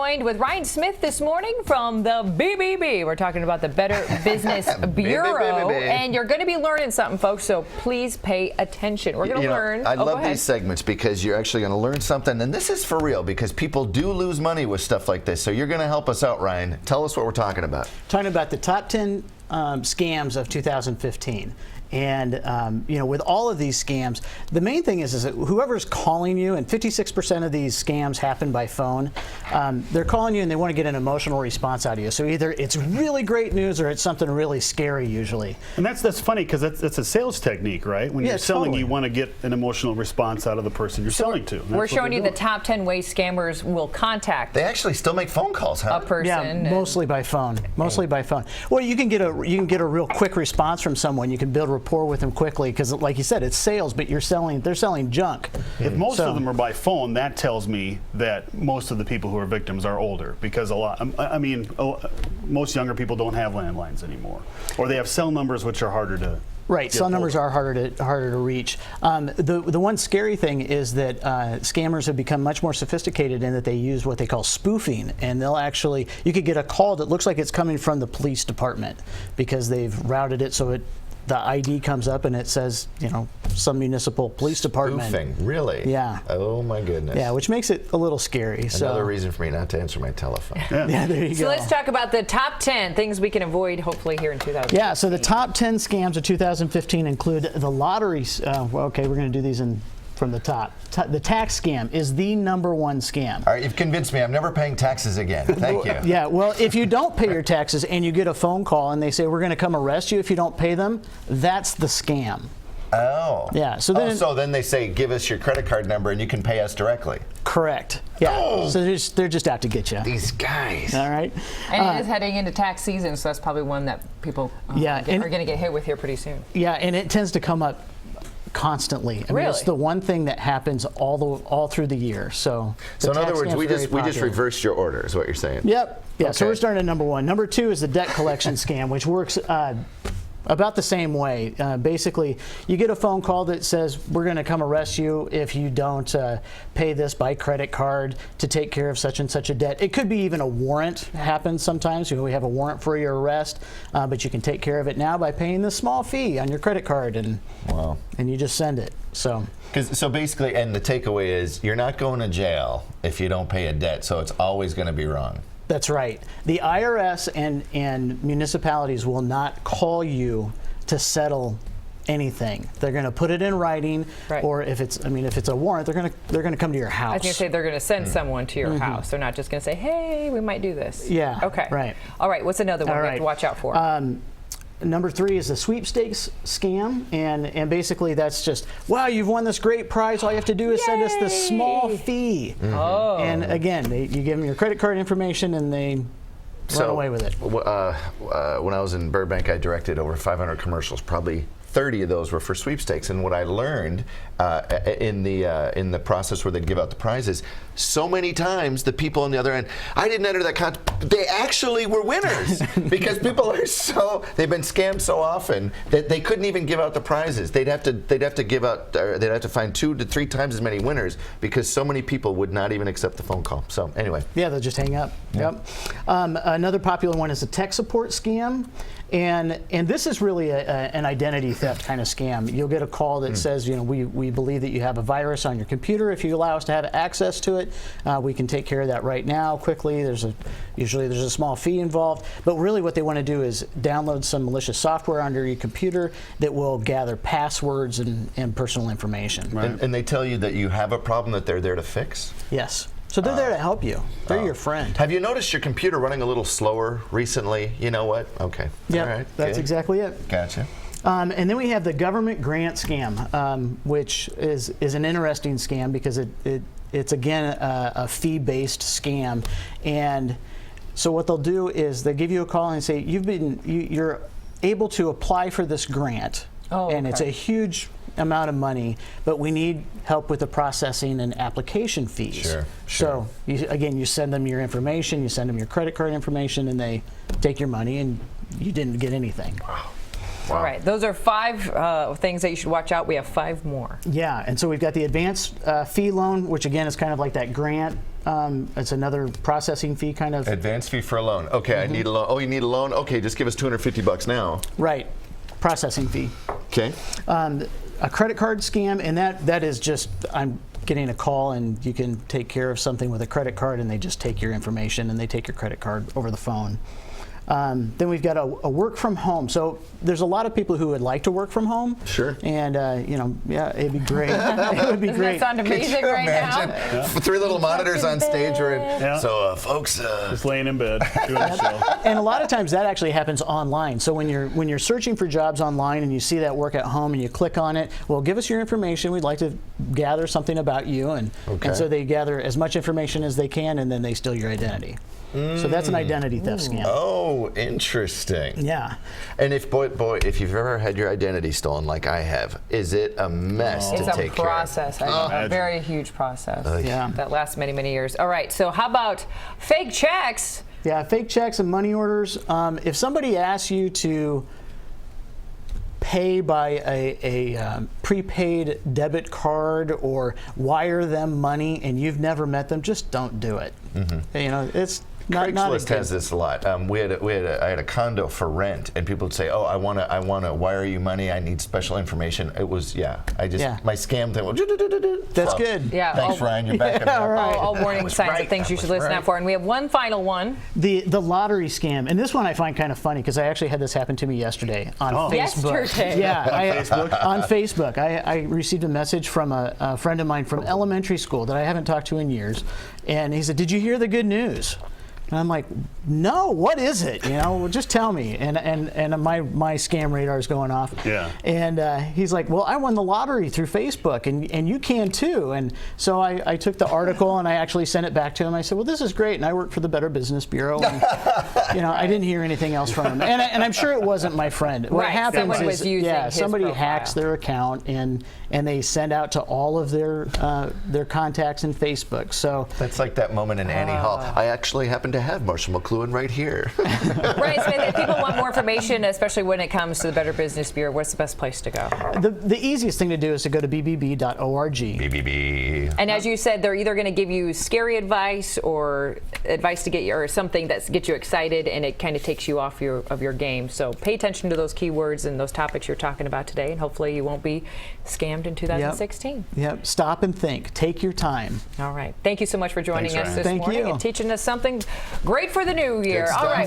joined with Ryan Smith this morning from the BBB. We're talking about the Better Business Bureau, and you're going to be learning something, folks, so please pay attention. We're going to learn. I love these segments because you're actually going to learn something, and this is for real because people do lose money with stuff like this, so you're going to help us out, Ryan. Tell us what we're talking about. Talking about the top 10 scams of 2015. And with all of these scams, the main thing is that whoever's calling you, and 56% of these scams happen by phone, they're calling you and they want to get an emotional response out of you. So either it's really great news or it's something really scary usually. And that's funny because that's a sales technique, right? When you're selling, totally. You want to get an emotional response out of the person you're selling to. We're showing you the top 10 ways scammers will contact. They actually still make phone calls, huh? A person. Yeah, mostly by phone. Mostly by phone. Well, you can get a real quick response from someone. You can build rapport with them quickly because, like you said, it's sales, but they're selling junk. If most of them are by phone, that tells me that most of the people who are victims are older because most younger people don't have landlines anymore, or they have cell numbers which are harder to. Right, cell numbers are harder to reach. The one scary thing is that scammers have become much more sophisticated in that they use what they call spoofing, and you could get a call that looks like it's coming from the police department because they've routed it so the ID comes up and it says, some municipal police department. Spoofing, really? Yeah. Oh my goodness. Yeah, which makes it a little scary. Another reason for me not to answer my telephone. Yeah, there you go. So let's talk about the top 10 things we can avoid, hopefully, here in 2015. Yeah, so the top 10 scams of 2015 include the lottery. Okay, we're going to do these from the top. The tax scam is the #1 scam. All right, you've convinced me. I'm never paying taxes again. Thank you. Yeah, well, if you don't pay your taxes and you get a phone call and they say, we're going to come arrest you if you don't pay them, that's the scam. Oh. Yeah. So then they say, give us your credit card number and you can pay us directly. Correct. Yeah. Oh. So they're just out to get you. These guys. All right. And it is heading into tax season, so that's probably one that people are going to get hit with here pretty soon. Yeah, and it tends to come up constantly. I mean, it's the one thing that happens all through the year. So in other words, we just reversed your order, is what you're saying. Yep. Yeah. Okay. So we're starting at #1. #2 is the debt collection scam, which works about the same way. Basically, you get a phone call that says, we're going to come arrest you if you don't pay this by credit card to take care of such and such a debt. It could be even a warrant happens sometimes. We have a warrant for your arrest, but you can take care of it now by paying this small fee on your credit card, and you just send it. So basically, and the takeaway is, you're not going to jail if you don't pay a debt, so it's always going to be wrong. That's right. The IRS and municipalities will not call you to settle anything. They're going to put it in writing, or if it's a warrant, they're going to come to your house. I was going to say they're going to send someone to your house. They're not just going to say, hey, we might do this. Yeah. Okay. Right. All right. What's another one we have to watch out for? #3 is the sweepstakes scam, and basically that's just, wow, you've won this great prize. All you have to do is send us this small fee. Oh. And again, you give them your credit card information and they run away with it. When I was in Burbank, I directed over 500 commercials. Probably 30 of those were for sweepstakes. And what I learned in the process where they'd give out the prizes, so many times the people on the other end, I didn't enter that contest. They actually were winners because people are they've been scammed so often that they couldn't even give out the prizes. They'd have to find 2 to 3 times as many winners because so many people would not even accept the phone call. So anyway. Yeah, they'll just hang up. Yeah. Yep. Another popular one is the tech support scam. And this is really an identity theft kind of scam. You'll get a call that says, we believe that you have a virus on your computer. If you allow us to have access to it, we can take care of that right now quickly. Usually there's a small fee involved. But really what they want to do is download some malicious software onto your computer that will gather passwords and personal information. Right. And they tell you that you have a problem that they're there to fix? Yes. So they're there to help you. They're your friend. Have you noticed your computer running a little slower recently? You know what? Okay. Yeah, all right. That's exactly it. Gotcha. And then we have the government grant scam, which is an interesting scam because it's again a fee-based scam. And so what they'll do is they give you a call and say, you're able to apply for this grant, and it's a huge amount of money, but we need help with the processing and application fees. Sure. So you send them your information, you send them your credit card information, and they take your money, and you didn't get anything. Wow. All right, those are 5 things that you should watch out. We have 5 more. Yeah, and so we've got the advance fee loan, which again is kind of like that grant. It's another processing fee kind of. Advance fee for a loan. Okay, I need a loan. Oh, you need a loan? Okay, just give us $250 now. Right, processing fee. Okay. A credit card scam, and that is just, I'm getting a call and you can take care of something with a credit card and they just take your information and they take your credit card over the phone. Then we've got a work from home. So there's a lot of people who would like to work from home. Sure. And, yeah, it'd be great. It would be Doesn't great. that sound amazing right now? 3 little monitors on stage. Yeah. So, folks. Just laying in bed doing the show. And a lot of times that actually happens online. So when you're searching for jobs online and you see that work at home and you click on it, well, give us your information. We'd like to gather something about you. And so they gather as much information as they can, and then they steal your identity. So that's an identity theft scam. Oh, interesting. Yeah. And if if you've ever had your identity stolen like I have, is it a mess to It's take a process. care of? A very huge process. Yeah. That lasts many, many years. All right, so how about fake checks? Yeah, fake checks and money orders. If somebody asks you to pay by a prepaid debit card or wire them money and you've never met them, just don't do it. You know, it's not Craigslist has this a lot. I had a condo for rent, and people would say, "Oh, I want to wire you money. I need special information." It was my scam thing. That's good. Yeah. Thanks, Ryan. You're back up. All warning signs of things you should listen out for. And we have one final one. The lottery scam, and this one I find kind of funny because I actually had this happen to me yesterday on Facebook. Yesterday. Yeah, on Facebook. I received a message from a friend of mine from elementary school that I haven't talked to in years, and he said, "Did you hear the good news?" And I'm like, no, what is it? You know, well, just tell me. And my scam radar is going off. Yeah. And he's like, well, I won the lottery through Facebook, and you can too. And so I took the article and I actually sent it back to him. I said, well, this is great, and I work for the Better Business Bureau. And, you know, I didn't hear anything else from him. And I'm sure it wasn't my friend. What Right, happens someone was is, using his somebody profile. hacks their account and they send out to all of their contacts in Facebook. So That's like that moment in Annie Hall. I actually happen to have Marshall McLuhan right here. Right, Smith, if people want more information, especially when it comes to the Better Business Bureau, what's the best place to go? the easiest thing to do is to go to bbb.org. BBB. And as you said, they're either going to give you scary advice or advice to get you, or something that gets you excited, and it kind of takes you off your game. So pay attention to those keywords and those topics you're talking about today, and hopefully you won't be scammed in 2016. Yep. Stop and think. Take your time. All right. Thank you so much for joining Thanks, us Ryan. this Thank morning you. and teaching us something great for the new year. Good All stuff. right.